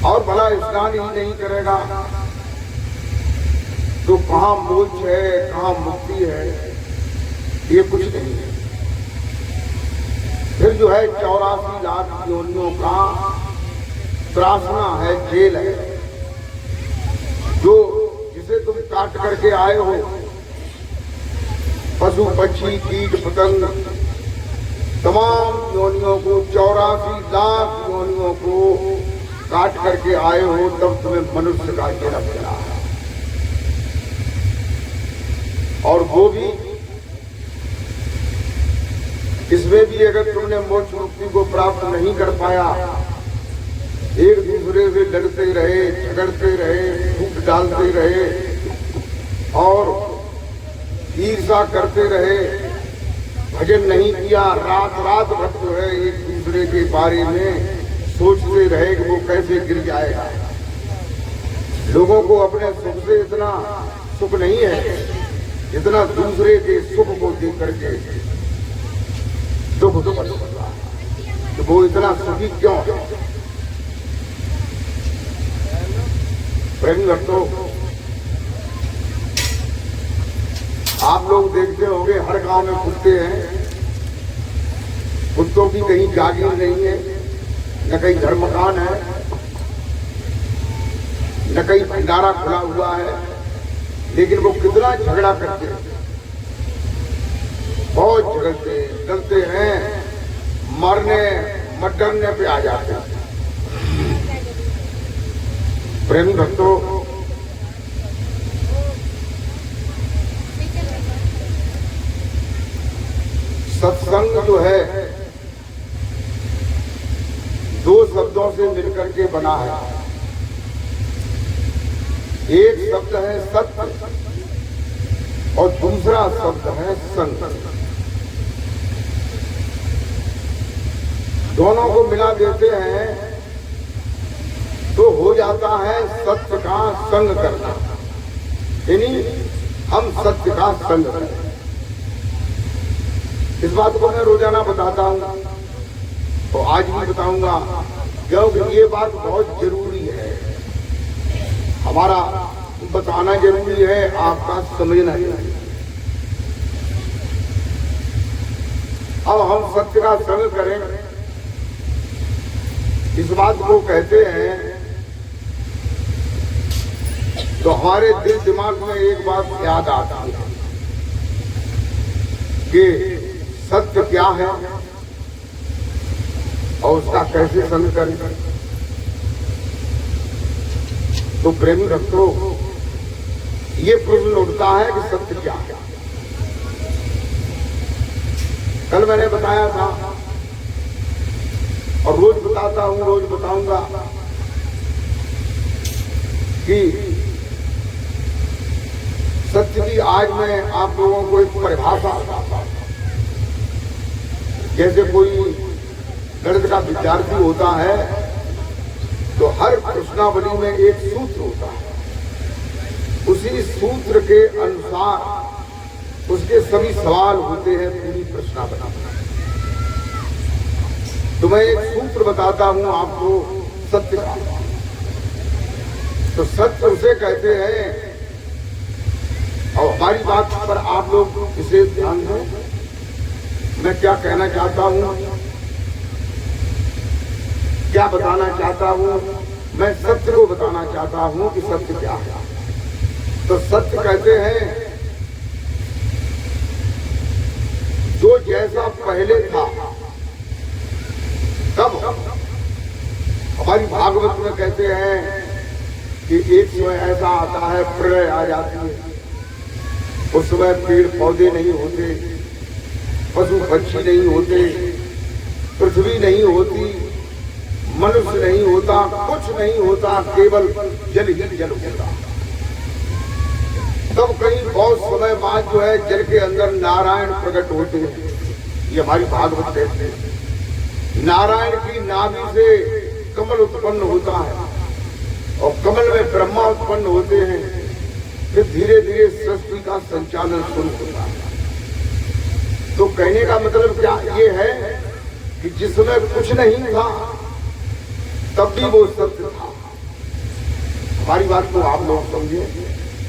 और भला स्नान ही नहीं करेगा तो कहाँ मोक्ष है, कहाँ मुक्ति है, ये कुछ नहीं है। फिर जो है 84 लाख योनियों का त्रासना है, जेल है, जो जिसे तुम काट करके आए हो। पशु पक्षी कीट पतंग तमाम योनियों को, 84 लाख योनियों को काट करके आए हो, तब तुम्हें मनुष्य का जन्म मिला है। और वो भी इसमें भी अगर तुमने मोक्ष मुक्ति को प्राप्त नहीं कर पाया, एक दूसरे से लड़ते रहे, झगड़ते रहे, फूट डालते रहे और ईर्ष्या करते रहे, भजन नहीं किया, रात रात भर जो है एक दूसरे के बारे में सोचते रहे कि वो कैसे गिर जाएगा। लोगों को अपने सुख से इतना सुख नहीं है जितना दूसरे के सुख को देख करके दुख पड़ रहा है। तो वो इतना सुखी क्यों है? प्रेम भक्तों, आप लोग देखते होंगे हर गांव में कुत्ते हैं। कुत्तों की कहीं जागीर नहीं है, न कहीं घर मकान है, न कहीं भंडारा खुला हुआ है, लेकिन वो कितना झगड़ा करते हैं, बहुत झगड़ते हैं, डरते हैं, मरने मरने पे आ जाते हैं। प्रेमी भक्तों, सत्संग जो है दो शब्दों से मिलकर के बना है। एक शब्द है सत्य और दूसरा शब्द है संग। दोनों को मिला देते हैं तो हो जाता है सत्य का संग करना, यानी हम सत्य का संग करें। इस बात को मैं रोजाना बताता हूं तो आज भी बताऊंगा, क्योंकि ये बात बहुत जरूरी है। हमारा बताना जरूरी है, आपका समझना जरूरी है। अब हम सत्य का संग करें, इस बात को कहते हैं तो हमारे दिल दिमाग में एक बात याद आती है कि सत्य क्या है और उसका कैसे संग करें। तो प्रेमी भक्तों, ये प्रश्न उठता है कि सत्य क्या है। कल मैंने बताया था और रोज बताता हूं, रोज बताऊंगा कि सत्य की आज मैं आप लोगों को एक परिभाषा बताता हूं। जैसे कोई गणित का विद्यार्थी होता है तो हर प्रश्नावली में एक सूत्र होता है, उसी सूत्र के अनुसार उसके सभी सवाल होते हैं पूरी प्रश्नावली। तो मैं एक सूत्र बताता हूं आपको सत्य का। तो सत्य उसे कहते हैं, और हमारी बात पर आप लोग विशेष ध्यान दें। मैं क्या कहना चाहता हूं, क्या बताना चाहता हूं, मैं सत्य को बताना चाहता हूं कि सत्य क्या है। तो सत्य कहते हैं जो जैसा पहले था तब। हमारी भागवत में कहते हैं कि एक समय ऐसा आता है, प्रलय आ जाती है, उस समय पेड़ पौधे नहीं होते, पशु पक्षी नहीं होते, पृथ्वी नहीं होती, मनुष्य नहीं होता, कुछ नहीं होता, केवल जल ही जल होता। तब कहीं बहुत समय बाद जो है जल के अंदर नारायण प्रकट होते हैं। ये हमारी भागवत कहते हैं। नारायण की नाभि से कमल उत्पन्न होता है और कमल में ब्रह्मा उत्पन्न होते हैं। फिर धीरे धीरे सृष्टि का संचालन शुरू होता है। तो कहने का मतलब क्या ये है कि जिसमें कुछ नहीं था तब भी वो सत्य था, हमारी बात को आप लोग समझे,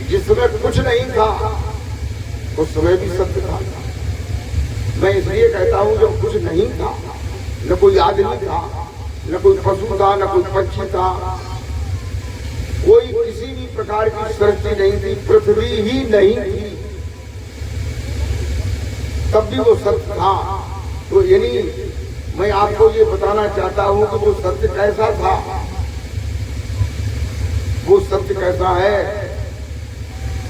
जिस समय कुछ नहीं था उस समय भी सत्य था। मैं इसलिए कहता हूं जब कुछ नहीं था, न कोई आदमी था, न कोई पशु था, न कोई पक्षी था, कोई किसी भी प्रकार की सृष्टि नहीं थी, पृथ्वी ही नहीं थी, तब भी वो सत्य था। तो यानी मैं आपको ये बताना चाहता हूं कि वो सत्य कैसा था, वो सत्य कैसा है।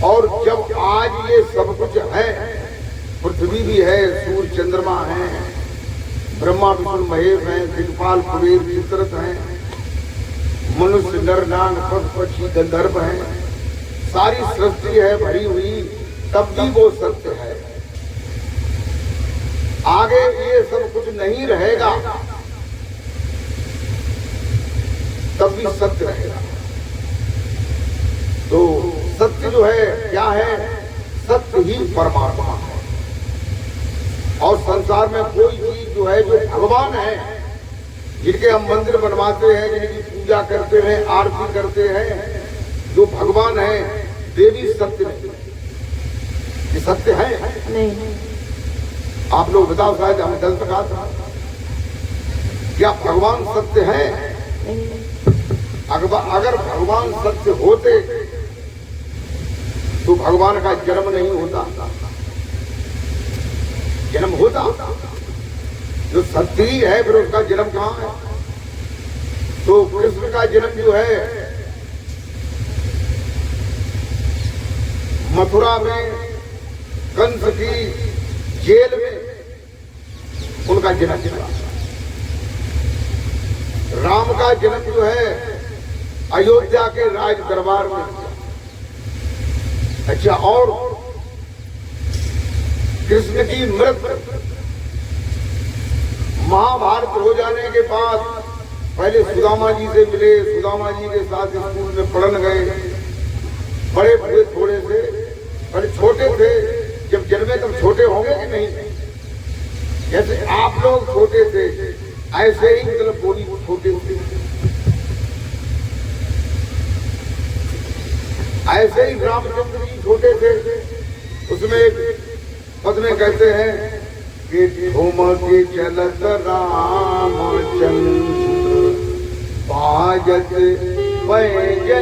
और जब आज ये सब कुछ है, पृथ्वी भी है, सूर्य चंद्रमा है, ब्रह्मा विष्णु महेश हैं, दिक्पाल कुबेर चित्ररथ हैं, मनुष्य नर नाग पशु पक्षी गंधर्व हैं, सारी सृष्टि है भरी हुई, तब भी वो सत्य है। आगे ये सब कुछ नहीं रहेगा तब भी सत्य रहेगा। तो सत्य जो है क्या है? सत्य ही परमात्मा है। और संसार में कोई चीज जो है, जो भगवान है, जिनके हम मंदिर बनवाते हैं, जिनकी पूजा करते हैं, आरती करते हैं, जो भगवान है, देवी सत्य नहीं। ये सत्य है नहीं। आप लोग बताओ, शायद हम गलत कहा था। क्या भगवान सत्य है? अगर भगवान सत्य होते तो भगवान का जन्म नहीं होता, जन्म होता। जो सत्य ही है फिर उसका जन्म कहां है? तो कृष्ण का जन्म जो है मथुरा में कंस की जेल में उनका जन्म हुआ। राम का जन्म जो है अयोध्या के राज दरबार में हुआ। अच्छा, और कृष्ण की मृत्यु महाभारत हो जाने के बाद पहले सुदामा जी से मिले, सुदामा जी के साथ स्कूल में पढ़ने गए, बड़े हुए थोड़े से, पहले छोटे थे, जब जन्मे तब छोटे होंगे कि नहीं? जैसे आप लोग छोटे थे ऐसे ही मतलब बोली छोटे थे, ऐसे ही रामचंद्र जी छोटे थे। उसमें एक पद में कहते हैं कि घूमके चलत रामचंद्र बाजत पैजनिया,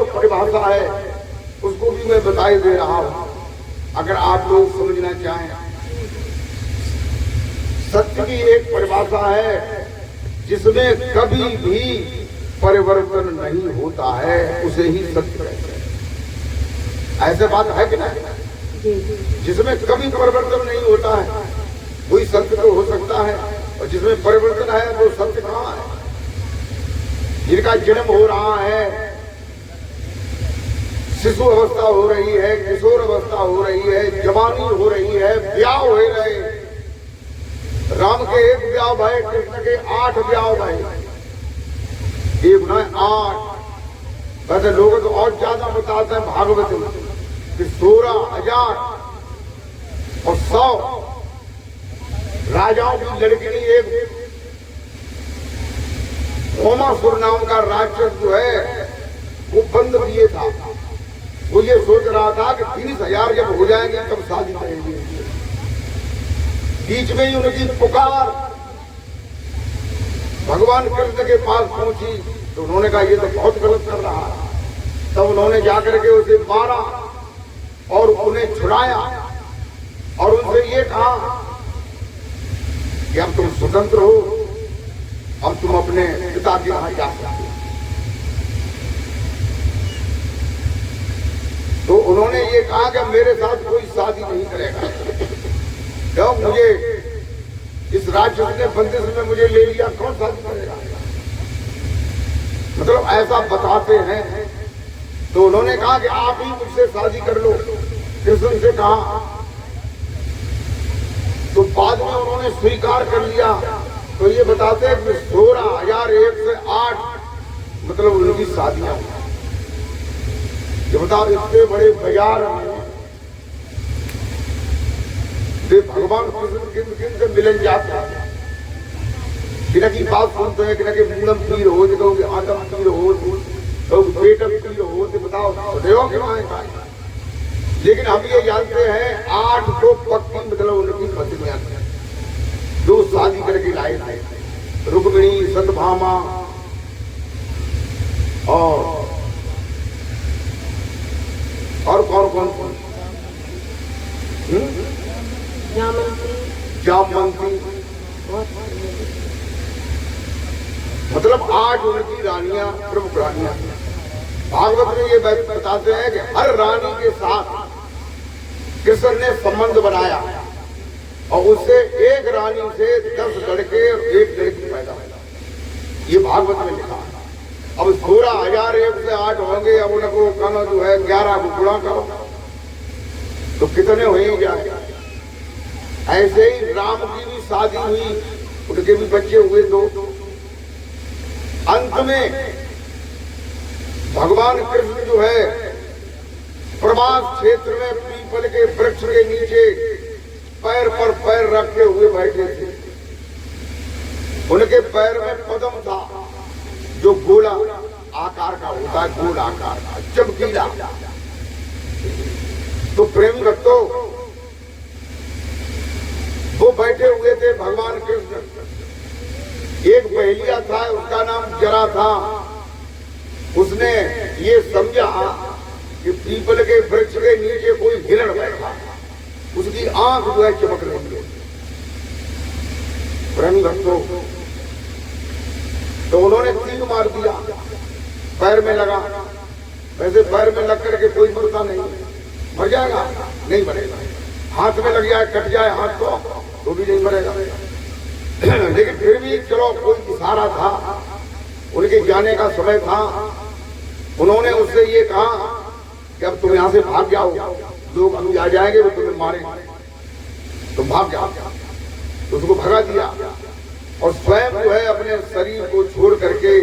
परिभाषा है, उसको भी मैं बताई दे रहा हूं, अगर आप लोग समझना चाहें। सत्य की एक परिभाषा है जिसमें कभी भी परिवर्तन नहीं होता है, उसे ही सत्य कहते हैं। ऐसे बात है कि नहीं? जिसमें कभी परिवर्तन नहीं होता है वही सत्य तो हो सकता है, और जिसमें परिवर्तन है वो सत्य कहां है? जिनका जन्म हो रहा है, शिशु अवस्था हो रही है, किशोर अवस्था हो रही है, जवानी हो रही है, ब्याह हो रहे। राम के एक ब्याह भाई, कृष्ण के 8 ब्याह भाई, एक न 8। वैसे लोग तो और ज्यादा बताते हैं भागवत में कि 16,000 और 100 राजाओं की लड़की। एक ओमासुर नाम का राक्षस जो है वो बंद किए था, वो ये सोच रहा था कि 30,000 जब हो जाएंगे तब शादी करेंगे। बीच में ही उनकी पुकार भगवान कृष्ण के पास पहुंची, तो उन्होंने कहा ये तो बहुत गलत कर रहा है। तब उन्होंने जाकर के उसे मारा और उन्हें छुड़ाया और उनसे ये कहा कि अब तुम स्वतंत्र हो, अब तुम अपने पिता के यहाँ जा सकते हो। तो उन्होंने ये कहा कि मेरे साथ कोई शादी नहीं करेगा, क्यों? मुझे इस राक्षस ने बंदिश में मुझे ले लिया, कौन शादी करेगा? मतलब ऐसा बताते हैं। तो उन्होंने कहा कि आप ही मुझसे शादी कर लो, कृष्ण से कहा। तो बाद में उन्होंने स्वीकार कर लिया। तो ये बताते हैं कि 16,008 मतलब उनकी शादियां हुई। ये बताओ, इतने बड़े बाजार में भगवान कृष्ण किन किन से मिलन जाते हैं। किना की बात सुनते हैं, किना के मूलम पीर हो, कहोगे आदम पीर हो, कहोगे पेटम पीर हो, तो बताओ देव के वहां। लेकिन हम ये जानते हैं 8 तो पक्की मतलब उनकी मत में आते हैं, जो शादी करके लाए थे। रुक्मिणी, सत्यभामा और कौन कौन? जामवंती, मतलब 8 उनकी रानियां, प्रमुख रानियां। भागवत में ये बताते हैं कि हर रानी के साथ कृष्ण ने संबंध बनाया और उससे एक रानी से 10 लड़के और 1 लड़की पैदा हुआ। ये भागवत में लिखा है। अब 16,001 से 8 होंगे, अब उनको कहना जो है 11 को गुणा करो तो कितने हुए जाए। ऐसे ही राम की भी शादी हुई, उनके भी बच्चे हुए 2। अंत में भगवान कृष्ण जो है प्रवास क्षेत्र में पीपल के वृक्ष के नीचे पैर पर पैर रखे हुए बैठे थे। उनके पैर में पद्म था, जो गोला आकार का होता है, गोल आकार का, चमकीला। तो प्रेम भक्तों, वो बैठे हुए थे भगवान कृष्ण। एक बहेलिया था, उसका नाम जरा था। उसने ये समझा कि पीपल के वृक्ष के नीचे कोई हिरण बैठा, उसकी आंख जो है चमक रही है। प्रेम भक्तों, तो उन्होंने तीर मार दिया, पैर में लगा। वैसे पैर में लग करके कोई मरता नहीं, मर जाएगा नहीं मरेगा। हाथ में लग जाए, कट जाए हाथ तो भी नहीं मरेगा। लेकिन फिर भी चलो कोई इशारा था, उनके जाने का समय था। उन्होंने उससे ये कहा कि अब तुम यहां से भाग जाओ, लोग अभी आ जाएंगे वो तुम्हें मारेंगे, तुम भाग जाओ। तो उसको भगा दिया और स्वयं जो है अपने शरीर को छोड़ करके,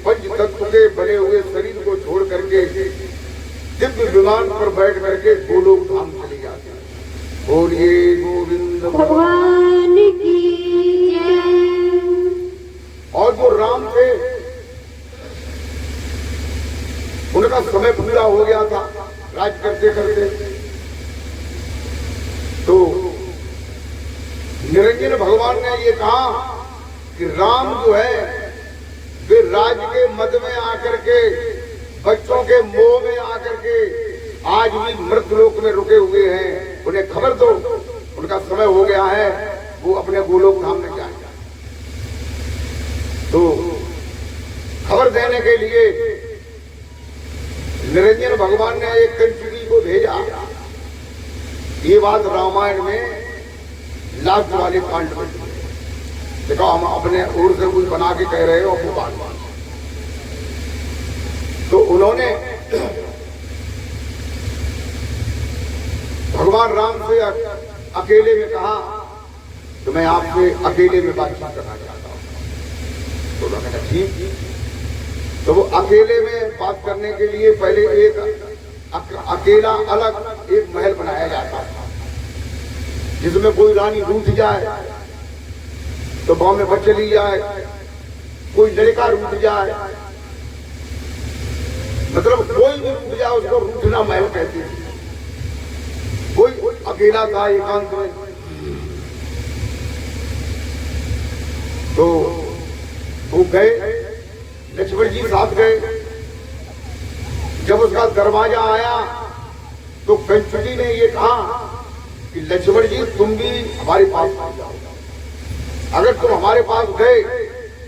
पंच तत्व के बने हुए शरीर को छोड़ करके दिव्य विमान पर बैठ करके गोलोक धाम चले जाते हैं। बोलिए गोविंद भगवान की जय। और जो राम थे, उनका समय पूरा हो गया था राज करते करते। तो निरंजन भगवान ने ये कहा कि राम जो है वे राज के मद में आकर के, बच्चों के मोह में आकर के आज भी मृतलोक में रुके हुए हैं। उन्हें खबर दो, उनका समय हो गया है, वो अपने गोलोक धाम में जाएंगे। तो खबर देने के लिए निरंजन भगवान ने एक कंचुकी को भेजा। ये बात रामायण में लास्ट वाले कांड में देखो। हम अपने ओर से कुछ बना के कह रहे हो, वो बात। तो उन्होंने भगवान राम से अकेले में कहा तो मैं आपसे अकेले में बातचीत करना चाहता हूं। तो उन्होंने कहा ठीक। तो वो अकेले में बात करने के लिए पहले एक अकेला अलग एक महल बनाया जाता था, जिसमें कोई रानी रूठ जाए तो गांव में बच चली जाए, कोई लड़का रूठ जाए, मतलब कोई भी रूठ जाए उसको रूठना महल कहते हैं। कोई अकेला था एकांत में। तो वो गए, लक्ष्मण जी साथ गए। जब उसका दरवाजा आया तो कंचुकी ने ये कहा कि लक्ष्मण जी तुम भी हमारे पास आ जाओ, अगर तुम हमारे पास गए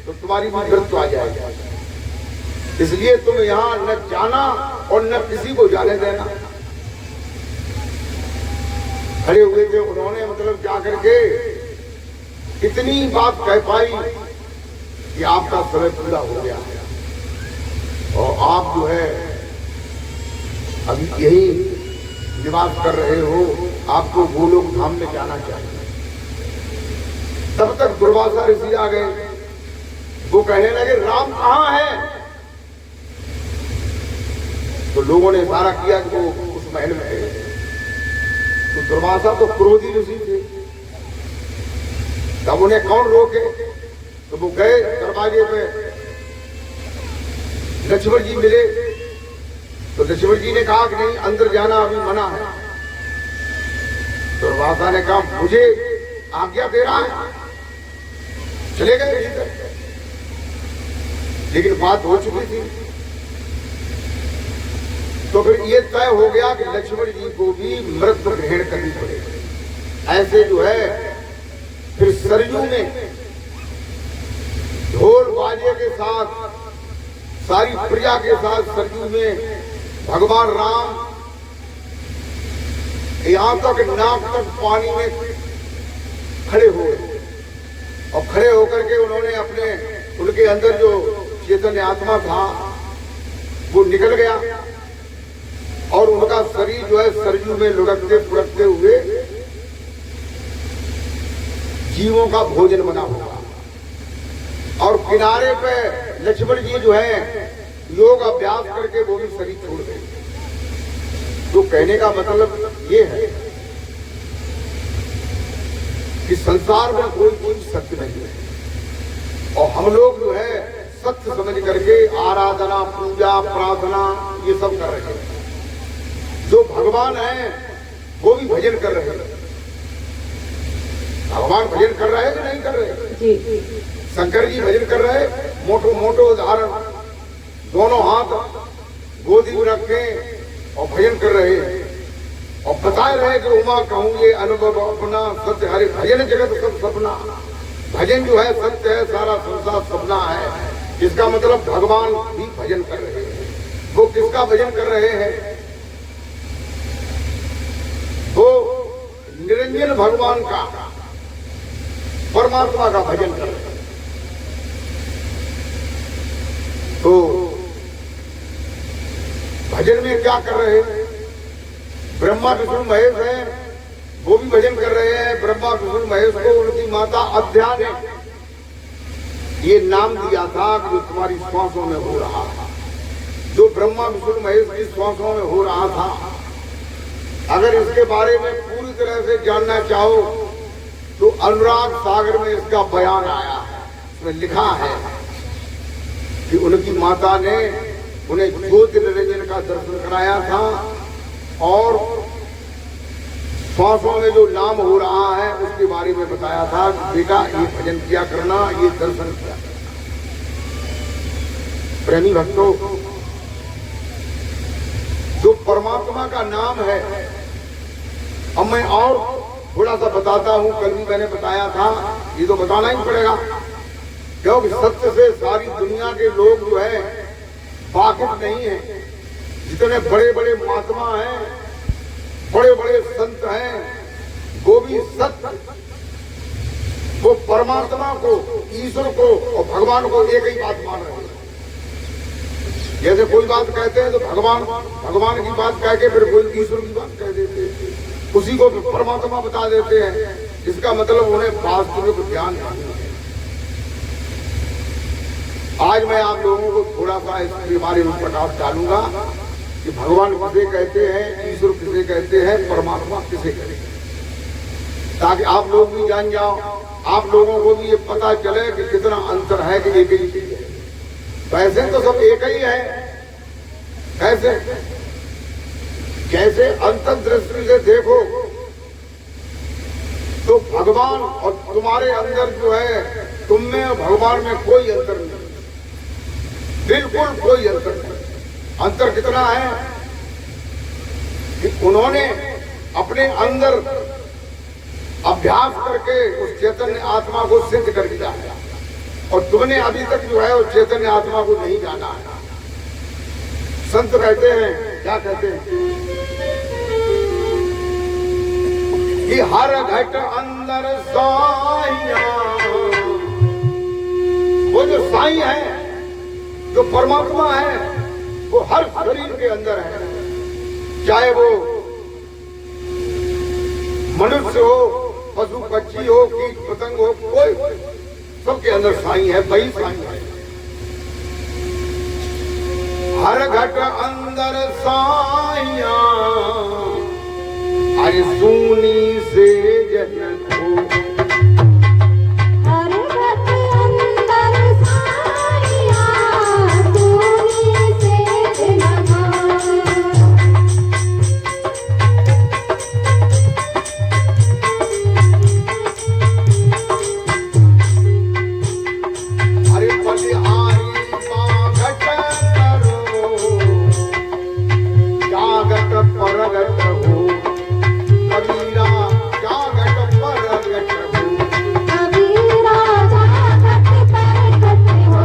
तो तुम्हारी भी मृत्यु आ जाएगी, इसलिए तुम यहाँ न जाना और न किसी को जाने देना। खड़े हुए थे उन्होंने, मतलब जाकर के इतनी बात कह पाई कि आपका समय पूरा हो गया है और आप जो है अभी यही निवास कर रहे हो, आपको गोलोक धाम में जाना चाहिए। तब तक दुर्वासा ऋषि आ गए। वो कहने लगे राम कहाँ है? तो लोगों ने इशारा किया कि वो उस महल में है। तो दुर्वासा तो क्रोधी ऋषि थे, तब उन्हें कौन रोके? तो वो गए दरवाजे पे, लक्ष्मण जी मिले। तो लक्ष्मण जी ने कहा कि नहीं, अंदर जाना अभी मना है। दुर्वासा ने कहा मुझे आज्ञा दे रहा है। चले गए भीतर, लेकिन बात हो चुकी थी। तो फिर ये तय हो गया कि लक्ष्मण जी को भी मृत्यु ग्रहण करनी पड़ेगी। ऐसे जो है फिर सरयू में ढोल बाजे के साथ, सारी प्रजा के साथ सरयू में भगवान राम यहां तक नाक तक पानी में खड़े हो गए। और खड़े होकर के उन्होंने उनके अंदर जो चैतन्य आत्मा था वो निकल गया और उनका शरीर जो है सरयू में लुढ़कते फुड़कते हुए जीवों का भोजन बना हुआ। और किनारे पे लक्ष्मण जी जो है योग अभ्यास करके वो भी शरीर छोड़ गए। तो कहने का मतलब ये है कि संसार में कोई चीज सत्य नहीं है। और हम लोग जो है सत्य समझ करके आराधना, पूजा, प्रार्थना ये सब कर रहे हैं। जो भगवान है वो भी भजन कर रहे हैं। भगवान भजन कर रहे हैं कि नहीं कर रहे? जी। शंकर जी भजन कर रहे, मोटो उदाहरण, दोनों हाथ गोदी में रखे और भजन कर रहे हैं और बता रहे कि उमा कहूं ये अनुभव अपना सत्य हरि भजन जगत सब सपना। भजन जो है सत्य है, सारा संसार सपना है। इसका मतलब भगवान भी भजन कर रहे हैं। वो किसका भजन कर रहे हैं? वो निरंजन भगवान का, परमात्मा का भजन कर रहे हैं। तो भजन में क्या कर रहे हैं? ब्रह्मा विष्णु महेश है, वो भी भजन कर रहे हैं। ब्रह्मा विष्णु महेश को उनकी माता अध्या ने ये नाम दिया था कि जो तुम्हारी श्वासों में हो रहा था, जो ब्रह्मा विष्णु महेश की श्वासों में हो रहा था। अगर इसके बारे में पूरी तरह से जानना चाहो तो अनुराग सागर में इसका बयान आया है। इसमें लिखा है कि उनकी माता ने उन्हें ज्योति निरंजन का दर्शन कराया था और श्वासों में जो नाम हो रहा है उसके बारे में बताया था कि बेटा ये भजन किया करना, ये दर्शन किया करना। प्रेमी भक्तों, जो परमात्मा का नाम है, अब मैं और थोड़ा सा बताता हूं। कल भी मैंने बताया था, ये तो बताना ही पड़ेगा क्योंकि सत्य से सारी दुनिया के लोग जो है वाकिफ नहीं है। जितने बड़े बड़े महात्मा हैं, बड़े बड़े संत हैं, वो भी सत्य, वो परमात्मा को, ईश्वर को और भगवान को एक ही बात मान रहे हैं। जैसे कोई बात कहते हैं तो भगवान की बात कह के फिर कोई ईश्वर की बात कह देते हैं, उसी को परमात्मा बता देते हैं। इसका मतलब उन्हें वास्तविक ज्ञान नहीं है। आज मैं आप लोगों को थोड़ा सा इसके बारे में प्रकाश डालूंगा कि भगवान किसे कहते हैं, ईश्वर किसे कहते हैं, परमात्मा किसे कहते हैं, ताकि आप लोग भी जान जाओ, आप लोगों को भी ये पता चले कि कितना अंतर है कि एक ही चीज है। वैसे तो सब एक ही है, कैसे कैसे अंतर्दृष्टि से देखो तो भगवान और तुम्हारे अंदर जो है, तुम में और भगवान में कोई अंतर नहीं, बिल्कुल कोई अंतर नहीं। अंतर कितना है कि उन्होंने अपने अंदर अभ्यास करके उस चैतन्य आत्मा को सिद्ध कर दिया है और तुमने अभी तक जो है उस चैतन्य आत्मा को नहीं जाना है। संत कहते हैं, क्या कहते हैं कि हर घट अंदर साइया, वो जो साई है, जो परमात्मा है, वो हर शरीर के अंदर है। चाहे वो मनुष्य हो, पशु पक्षी हो, कीट पतंग हो, कोई सबके अंदर साईं है, वही साईं है। हर घट अंदर साइया, हर सूनी से जन हो। हर घट अंदर साइया, सूनी से जन हो। हरे बलिहारी बाघट करो, जागत परगट हो। कबीरा जागत परगट हो। कबीरा जागत परगट हो।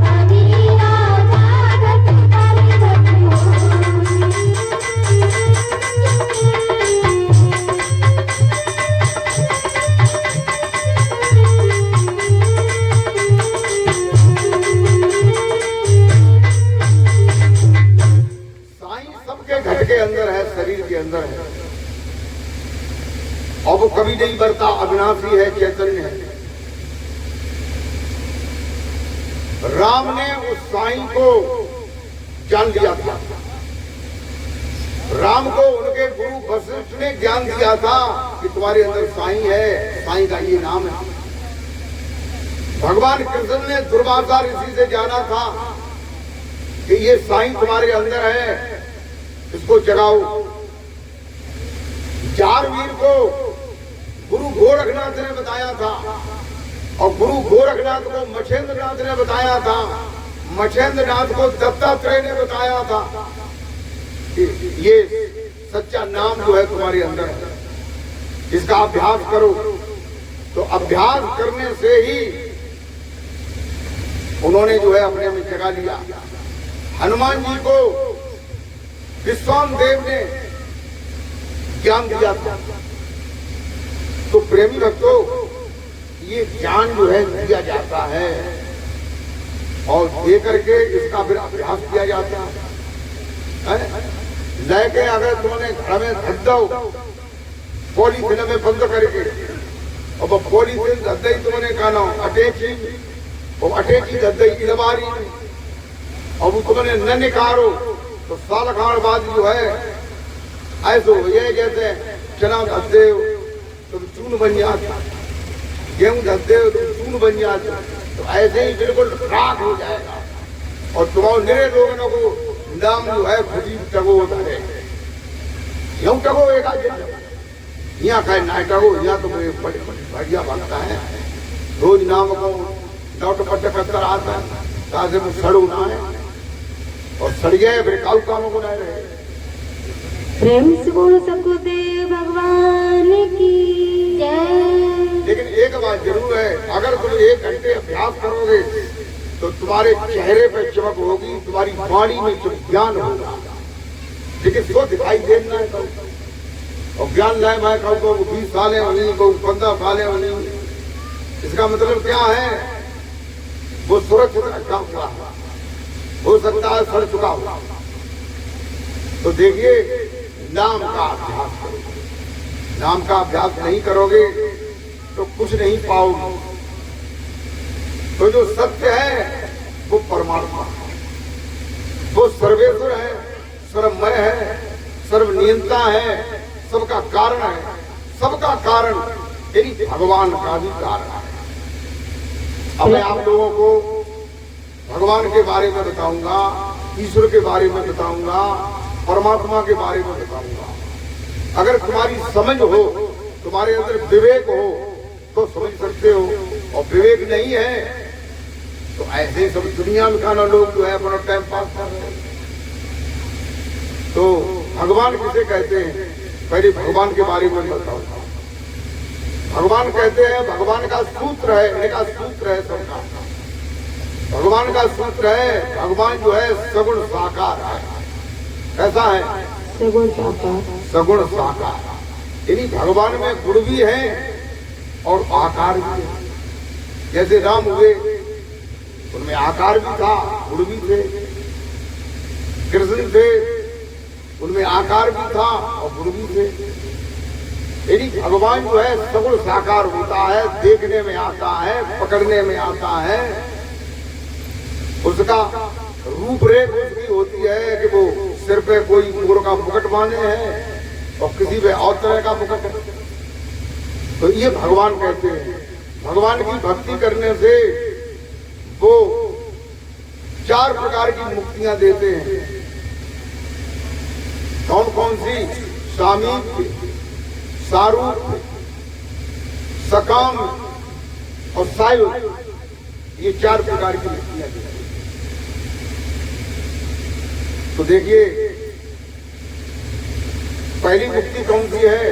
कबीरा जागत परगट हो। साईं सबके घट के अंदर है, शरीर के अंदर है, और वो कभी नहीं बढ़ता, अविनाशी है, चैतन्य है। राम ने उस साईं को जान लिया था। राम को उनके गुरु वशिष्ठ ने ज्ञान दिया था कि तुम्हारे अंदर साईं है, साईं का ये नाम है। भगवान कृष्ण ने दुर्वासा ऋषि से जाना था कि ये साईं तुम्हारे अंदर है, इसको जगाओ। जारवीर को गुरु गोरखनाथ ने बताया था, और गुरु गोरखनाथ को मछेंद्रनाथ ने बताया था, मछेंद्रनाथ को दत्तात्रेय ने बताया था कि ये सच्चा नाम जो है तुम्हारे अंदर है, इसका अभ्यास करो। तो अभ्यास करने से ही उन्होंने जो है अपने में जगा लिया। हनुमान जी को विश्वान देव ने ज्ञान दिया था। तो प्रेमी भक्तों, ये ज्ञान जो है दिया जाता है और दे करके इसका फिर अभ्यास किया जाता है। लेके अगर तुमने घर में धर दो पॉलीथिन में बंद करके, और वो पॉलीथिन धर दई तुमने कहना अटैची, वो अटैची धर दई इलवारी, और वो तुमने न निकारो तो साल खान बाद जो है ऐसे हो जाए जैसे चना धर दे तो चून बन जाता, गेहूं धर दे तो चून बन जाता, तो ऐसे ही बिल्कुल राख हो जाएगा। और तुम्हारे मेरे लोगों को नाम जो है खुदी टगो धरे, यूं टगो एक यहाँ का ना टगो, यहाँ तो बढ़िया बनता है। रोज नाम को लौट पट कर आता है, ताकि वो सड़ू ना है, और सड़ गए फिर काउ कामों को ना रहे। प्रेम से बोलो सकुदेव भगवान की जय। लेकिन एक बात जरूर है, अगर तुम 1 घंटे अभ्यास करोगे तो तुम्हारे चेहरे पे चमक होगी, तुम्हारी वाणी में जो ज्ञान होगा, लेकिन सो दिखाई देना है। और ज्ञान लाए मैं कहूँ 20 साल होनी, 15 साल होनी, इसका मतलब क्या है? वो सुरक्षित रखा हुआ हो सकता है सड़ चुका हुआ। तो देखिए, नाम का अभ्यास करो। नाम का अभ्यास नहीं करोगे तो कुछ नहीं पाओगे। तो जो सत्य है वो परमात्मा है, वो सर्वेश्वर है, सर्वमय है, सर्वनियंता है, सबका कारण है। सबका कारण यानी भगवान का भी कारण है। अब मैं आप लोगों को भगवान के बारे में बताऊंगा, ईश्वर के बारे में बताऊंगा, परमात्मा के बारे में बताऊंगा। अगर तुम्हारी समझ हो, तुम्हारे अंदर विवेक हो तो समझ सकते हो, और विवेक नहीं है तो ऐसे सब दुनिया में खाना लोग जो है अपना टाइम पास कर रहे हैं। तो भगवान किसे कहते हैं? पहले भगवान के बारे में बताऊंगा। भगवान कहते हैं, भगवान का सूत्र है, इनका सूत्र है सबका। भगवान का सूत्र है, भगवान जो है सगुण साकार है। कैसा है? सगुण साकार। सगुण साकार यानी भगवान में गुण भी है और आकार भी है। जैसे राम हुए, उनमें आकार भी था, गुण भी थे। कृष्ण थे, उनमें निराकार भी था और गुण भी थे। यदि भगवान जो है सगुण साकार होता है, देखने में आता है, पकड़ने में आता है, उसका रूपरेख उसकी होती है कि वो सिर पे कोई मोर का मुकुट बांधे हैं और किसी पे और तरह का मुकुट है। तो ये भगवान कहते हैं। भगवान की भक्ति करने से वो 4 प्रकार की मुक्तियां देते हैं। कौन कौन सी? सामीप्य, सारूप्य, सकाम और सायुज्य, ये 4 प्रकार की मुक्तियां देते हैं। तो देखिए, पहली मुक्ति कौन सी है?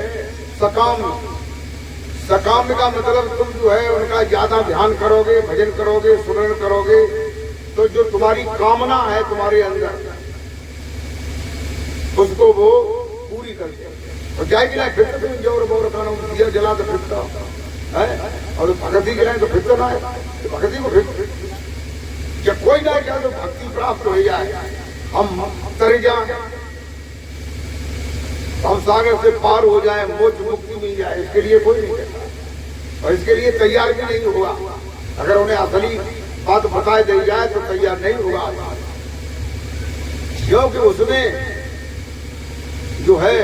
सकाम। सकाम का मतलब तुम जो है उनका ज्यादा ध्यान करोगे, भजन करोगे, सुमरण करोगे, तो जो तुम्हारी कामना है तुम्हारे अंदर, उसको वो पूरी करते हैं। और जाएगी ना फिर तो जोर बोर खाना दिया जला तो फिरता है, और भक्ति गिराए तो फिरता ना है, तो भक्ति को फिर जब कोई ना क्या तो भक्ति प्राप्त हो जाए, हम तर जाए, हम सागर से पार हो जाए, मोक्ष मुक्ति मिल जाए, इसके लिए कोई नहीं कहता और इसके लिए तैयार भी नहीं होगा। अगर उन्हें असली बात बताई दी जाए तो तैयार नहीं होगा, क्योंकि उसमें जो है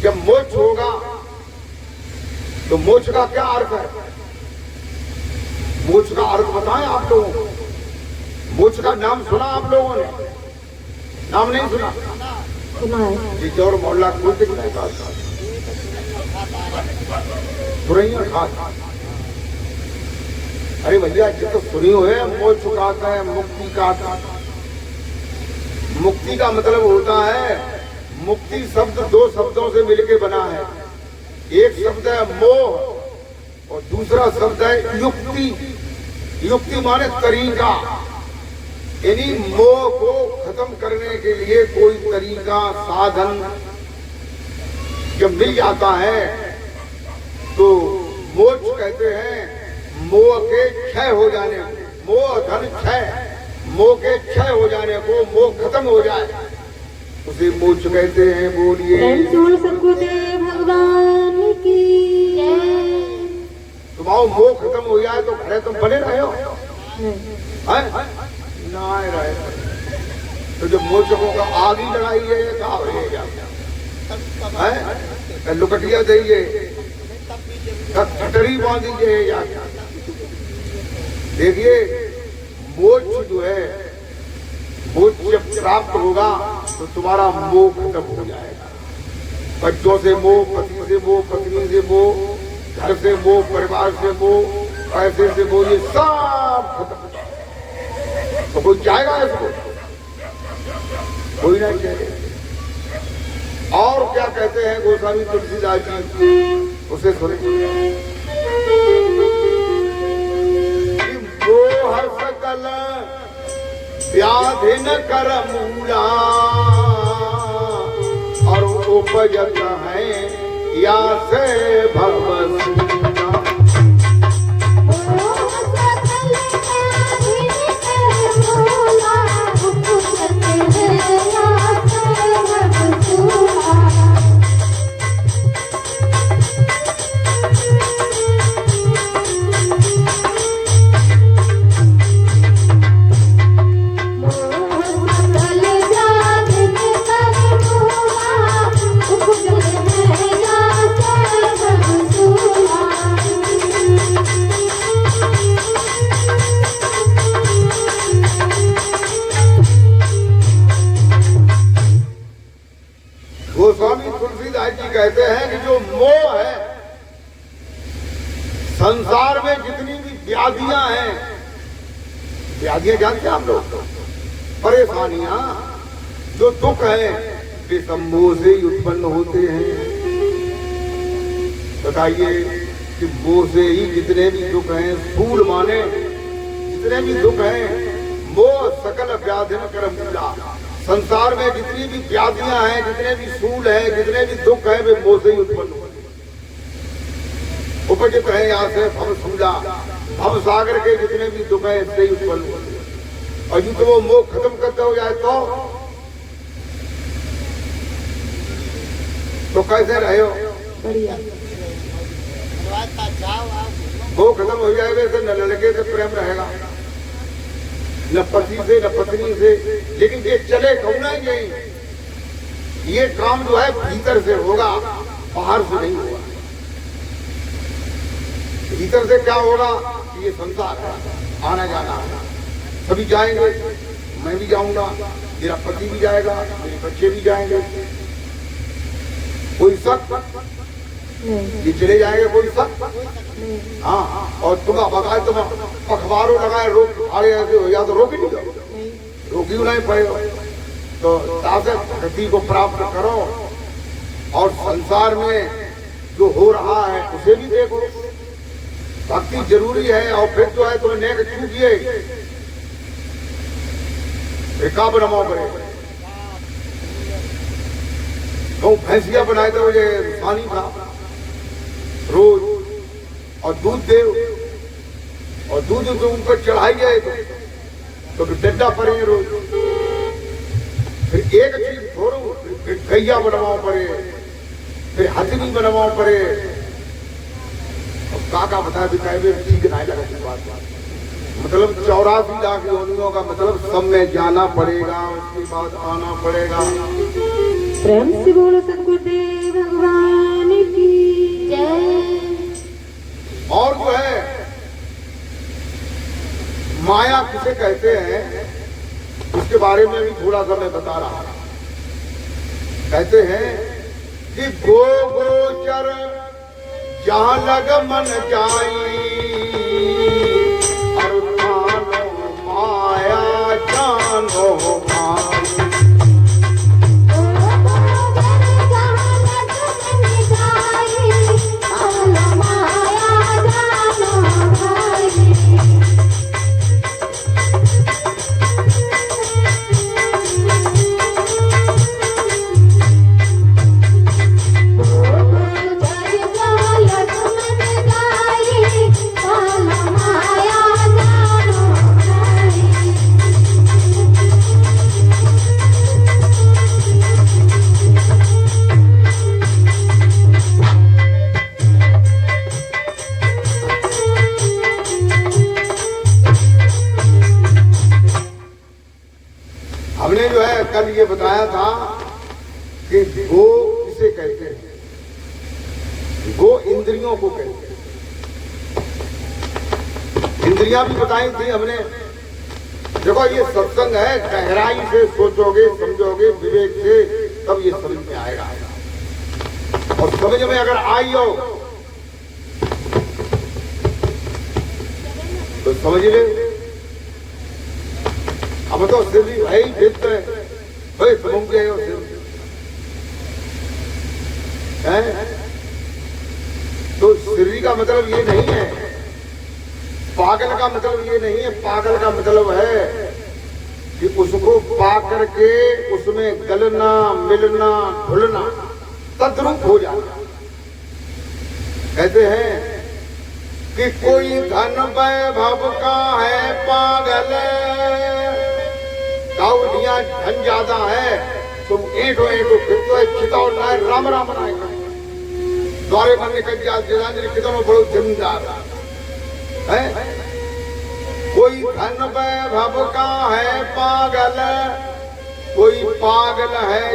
जब मोक्ष होगा तो मोक्ष का क्या अर्थ है? मोक्ष का अर्थ बताएं आप लोगों को। मोक्ष का नाम सुना आप लोगों ने? नाम नहीं सुना? जी और मोहल्ला कोई दिख नहीं पाता, सुरैया खात। अरे भैया ये तो सुनी हुए मोक्ष कहते हैं, मुक्ति का। मुक्ति का मतलब होता है, मुक्ति शब्द 2 शब्दों से मिलके बना है। एक शब्द है मोह और दूसरा शब्द है युक्ति। युक्ति माने तरीका, यानी मोह को खत्म करने के लिए कोई तरीका, साधन जब मिल जाता है तो मोक्ष कहते हैं। मोह के क्षय हो जाने को, मोह धन क्षय, मोह के क्षय हो जाने को, मोह खत्म हो जाए, उसे मोक्ष कहते हैं। बोलिए सद्गुरुदेव भगवान की जय। तुम्हारा मोह खत्म हो जाए तो घरे तुम बने रहे हो ना रहे, तो जब मोचकों का आग ही लड़ाई है कहा लुकटिया दीजिए, ठटरी बांधीजिए या देखिए, मोक्ष जो है, मोक्ष जब प्राप्त होगा तो तुम्हारा मोह खत्म हो जाएगा। बच्चों से मोह, पति से मोह, पत्नी से मोह, घर से मोह, परिवार से मोह, पैसे से मोह, ये सब खत्म। तो कोई चाहेगा इसको? कोई नहीं चाहेगा। और क्या कहते हैं गोस्वामी तुलसीदास जी, उसे सुने। मोह सकल व्याधि न कर मूला और उपजत है या से भगवत। गोस्वामी तुलसीदास जी कहते हैं कि जो मोह है, संसार में जितनी भी व्याधियां हैं, व्याधियां जानते हैं आप लोग, परेशानियां, जो दुख है, वे सब मोह से ही उत्पन्न होते हैं। बताइए कि मोह से ही जितने भी दुख हैं, स्थूल माने जितने भी दुख हैं, मोह सकल व्याधि न कर मूला। संसार में जितनी भी व्याधियां हैं, जितने भी सूल हैं, जितने भी दुख हैं, वे मोह से ही उत्पन्न हुए, उपजित है यहाँ से भव सूला। भव सागर के जितने भी दुख हैं, इससे ही उत्पन्न हुए। और जो तो वो मोह खत्म करते हो जाए तो कैसे रहे हो? बढ़िया। वो खत्म हो जाएगा तो न लड़के से प्रेम रहेगा, न पति से न पत्नी से। लेकिन ये चले कहना ही नहीं, ये काम जो है भीतर से होगा, बाहर से नहीं होगा। भीतर से क्या होगा? ये संसार है, आना जाना है, सभी जाएंगे, मैं भी जाऊंगा, मेरा पति भी जाएगा, मेरे बच्चे भी जाएंगे। कोई शक नहीं। ये चले जाएंगे, कोई शक? नहीं। हाँ, और तुम बताए तुम अखबारों लगाए रोक आगे ऐसे हो या तो रोक ही नहीं दो, नहीं। रोकी नहीं पाए। तो ताकत गति को प्राप्त करो और संसार में जो हो रहा है उसे भी देखो। भक्ति जरूरी है। और फिर जो है तुम्हें नेक चूकिए काब नमा करे तो भैंसिया बनाए तो ये पानी था रोज, और दूध दे, और दूध जो उनको चढ़ाई जाए तो डड्डा पड़ेंगे रोज। फिर एक चीज छोड़ो, फिर गैया बनवाओ पड़े, फिर हथनी बनवाओ पड़े। और काका बताया भी कहे ठीक नहीं लगा इस बात। मतलब 84 लाख योनियों का मतलब सब में जाना पड़ेगा, उसके बाद आना पड़ेगा। प्रेम से बोलो सतगुरुदेव भगवान की जय। और जो है माया किसे कहते हैं उसके बारे में भी थोड़ा सा मैं बता रहा हूं। कहते हैं कि गो गोचर जहां लग मन जाई, अर्थानो माया जानो माई। हमने जो है कल ये बताया था कि गो किसे कहते हैं। गो इंद्रियों को कहते हैं। इंद्रियां भी बताई थी हमने। देखो ये सत्संग है, गहराई से सोचोगे समझोगे विवेक से तब ये समझ में आएगा। और समझ में अगर आई हो तो समझ ले। अब तो सिद्धि भाई फिरते भाई समझ गए हो हैं। तो सिद्धि का मतलब ये नहीं है, पागल का मतलब ये नहीं है। पागल का मतलब है कि उसको पा करके उसमें गलना मिलना घुलना तद्रूप हो जाना। कहते हैं कि कोई धन वैभव का है पागल, गाउलियां धन ज्यादा है तुम एंठो एंठो फिरतो है, चिताओ लाए राम राम बनाए द्वारे मन निकल कितनों बड़ो जमींदार है। कोई धन वैभव का है पागल, कोई पागल है